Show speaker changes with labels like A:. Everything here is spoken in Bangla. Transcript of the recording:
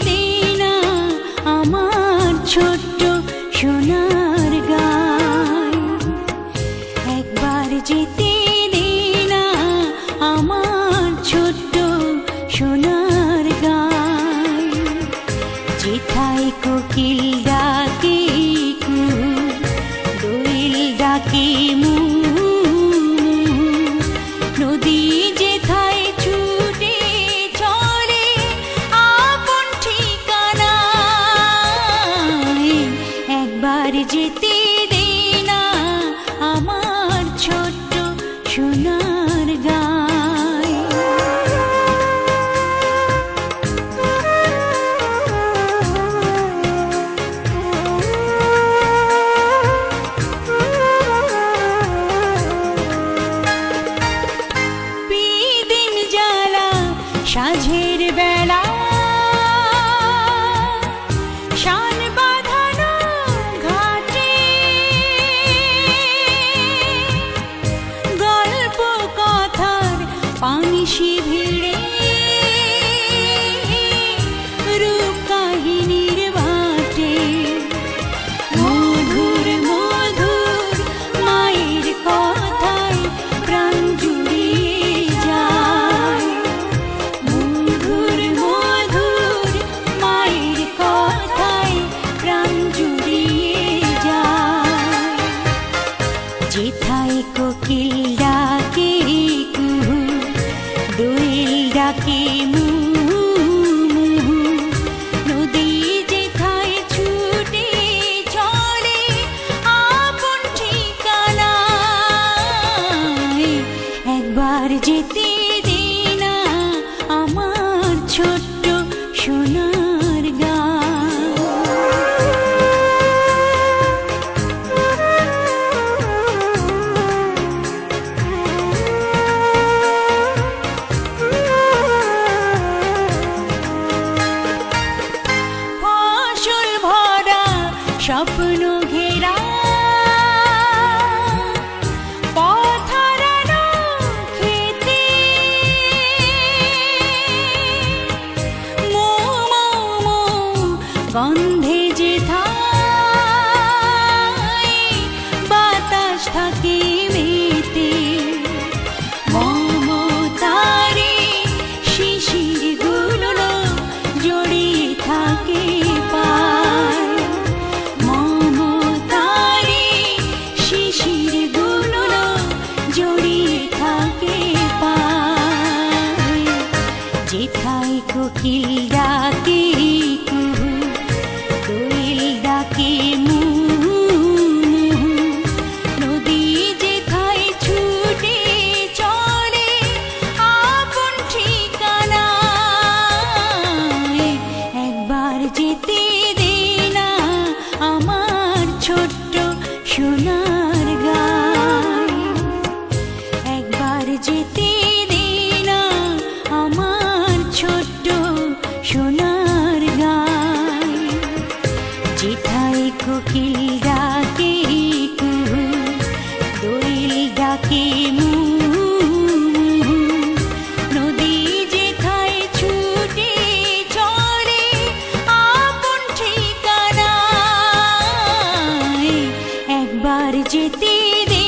A: দে না আমার ছোট্ট সোনার গায়, একবার যেতে দে না আমার ছোট্ট সোনার গায়। যেথায় কোকিল ডাকে কুহু, দোয়েল ডাকে মু, নদী যেথায় ছুটে চলে আপন ঠিকানায়, একবার যেতে দে না আমার ছোট্ট সোনার গায়। বিদিন জ্বালা সাঁঝের বেলা, শান বাঁধানো ঘাটে, গল্প কথার পানিশি ভিড়ে, রূপ কাহিনীর বাটে, মধুর মধুর মায়ের কথায় প্রাণ জুড়িয়ে যায়, মধুর মধুর মায়ের কথায় প্রাণ জুড়িয়ে যায়। যেথায় কোকিল ডাকে কুহু, দোয়েল ডাকে মু, নদী যেথায় ছুটে চলে আপন ঠিকানায়, একবার যেতে দে না আমার ছোট্ট সোনার গায়। ফসল ভরা স্বপ্ন ঘেরা, পথ হারানো খেতে, মৌ মৌ মৌ গন্ধে যেথায় বাতাস থাকে মেতে, মমতারে শিশির গুলো জড়িয়ে থাকে পায়, মমতারে শিশির গুলো জড়িয়ে থাকে পায়। যেথায় কোকিল ডাকে কুহু, দোয়েল ডাকে মু, নদী যেথায় ছুটে চলে আপন ঠিকানায়, একবার যেতে দে না আমার ছোট্ট সোনার গায়, একবার যেতে দে না আমার ছোট্ট সোনার গায়। যেথায় কোকিল ডাকে কুহু, দোয়েল ডাকে মু, নদী যেথায় ছুটে চলে আপন ঠিকানায়, একবার যেতে দে